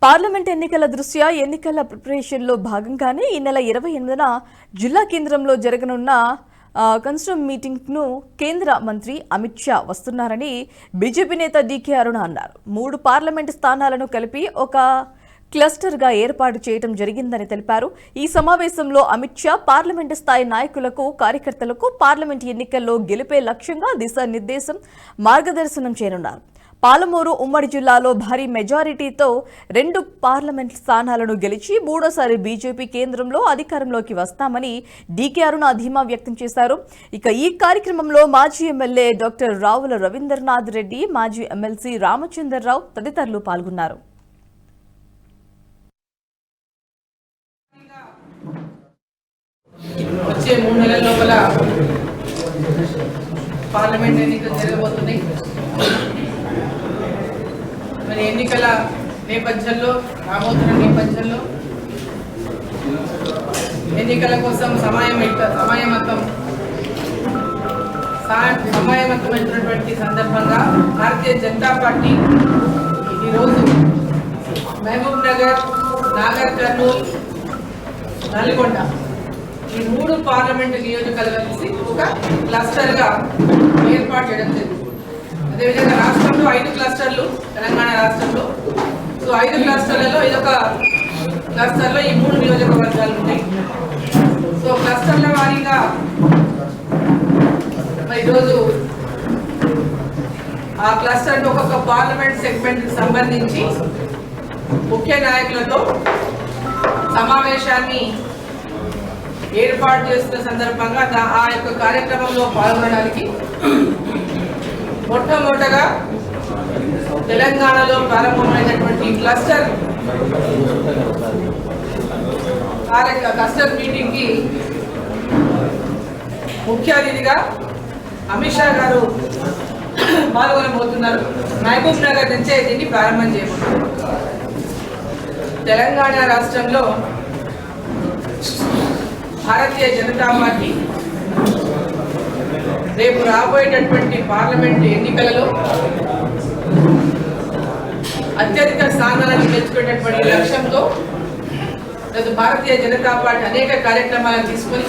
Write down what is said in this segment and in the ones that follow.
Parliament ఎన్నికల దృష్ట్యా ఎన్నికల ప్రిపరేషన్లో భాగంగానే ఈ నెల 28న జిల్లా కేంద్రంలో జరగనున్న కన్స్ట్రమ్ మీటింగ్ను కేంద్ర మంత్రి అమిత్ షా వస్తున్నారని బీజేపీ నేత డీకే అరుణ అన్నారు. 3 పార్లమెంట్ స్థానాలను కలిపి ఒక క్లస్టర్గా ఏర్పాటు చేయడం జరిగిందని తెలిపారు. ఈ సమావేశంలో అమిత్ షా పార్లమెంటు స్థాయి నాయకులకు, కార్యకర్తలకు పార్లమెంట్ ఎన్నికల్లో గెలిపే లక్ష్యంగా దిశానిర్దేశం, మార్గదర్శనం చేయనున్నారు. పాలమూరు ఉమ్మడి జిల్లాలో భారీ మెజారిటీతో 2 పార్లమెంట్ స్థానాలను గెలిచి మూడోసారి బీజేపీ కేంద్రంలో అధికారంలోకి వస్తామని డీకే అరుణ ధీమా వ్యక్తం చేశారు. ఇక ఈ కార్యక్రమంలో మాజీ ఎమ్మెల్యే డాక్టర్ రావుల రవీంద్రనాథ్ రెడ్డి, మాజీ ఎమ్మెల్సీ రామచంద్రరావు తదితరులు పాల్గొన్నారు. వచ్చే 3 నెలల లోపల పార్లమెంట్ ఎన్నికలు జరగబోతున్నాయి. మరి ఎన్నికల నేపథ్యంలో, రాబోతున్న నేపథ్యంలో ఎన్నికల కోసం సమాయత్తమైనటువంటి సందర్భంగా భారతీయ జనతా పార్టీ ఈరోజు మహబూబ్ నగర్, నాగర్ కర్నూల్, నల్గొండ ఈ 3 పార్లమెంటు నియోజకవర్గాలు ఒక క్లస్టర్గా ఏర్పాటు చేయడం జరిగింది. అదేవిధంగా రాష్ట్రంలో 5 క్లస్టర్లు, తెలంగాణ రాష్ట్రంలో 5 క్లస్టర్లలో ఇదొక క్లస్టర్లో ఈ 3 నియోజకవర్గాలు ఉంటాయి. క్లస్టర్ల వారీగా ఈరోజు ఆ క్లస్టర్ ఒక్కొక్క పార్లమెంట్ సెగ్మెంట్ సంబంధించి ముఖ్య నాయకులతో సమావేశాన్ని ఏర్పాటు చేస్తున్న సందర్భంగా ఆ యొక్క కార్యక్రమంలో పాల్గొనడానికి మొట్టమొదటగా తెలంగాణలో ప్రారంభమైనటువంటి క్లస్టర్ మీటింగ్ కి ముఖ్య అతిథిగా అమిత్ షా గారు పాల్గొనబోతున్నారు. మహబూబ్ నగర్ నుంచే దీన్ని ప్రారంభం చేయబోతున్నారు. తెలంగాణ రాష్ట్రంలో భారతీయ జనతా పార్టీ రేపు రాబోయేటటువంటి పార్లమెంట్ ఎన్నికలలో అత్యధిక స్థానాలను గెలుచుకునేటటువంటి లక్ష్యంతో భారతీయ జనతా పార్టీ అనేక కార్యక్రమాలను తీసుకొని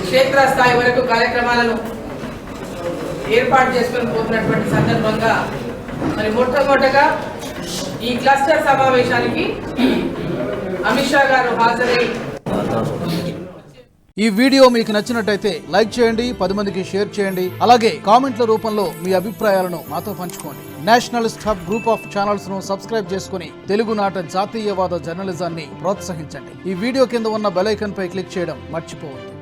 క్షేత్రస్థాయి వరకు కార్యక్రమాలను ఏర్పాటు చేసుకొని పోతున్నటువంటి సందర్భంగా మరి మొట్టమొదటగా ఈ క్లస్టర్ సమావేశానికి అమిత్ షా గారు హాజరై. ఈ వీడియో మీకు నచ్చినట్టయితే లైక్ చేయండి, 10 మందికి షేర్ చేయండి. అలాగే కామెంట్ల రూపంలో మీ అభిప్రాయాలను మాతో పంచుకోండి. Nationalist hub group of channels ను సబ్స్క్రైబ్ చేసుకుని తెలుగునాట జాతీయవాద జర్నలిజాన్ని ప్రోత్సహించండి. ఈ వీడియో కింద ఉన్న బెల్ ఐకాన్ పై క్లిక్ చేయడం మర్చిపోవద్దు.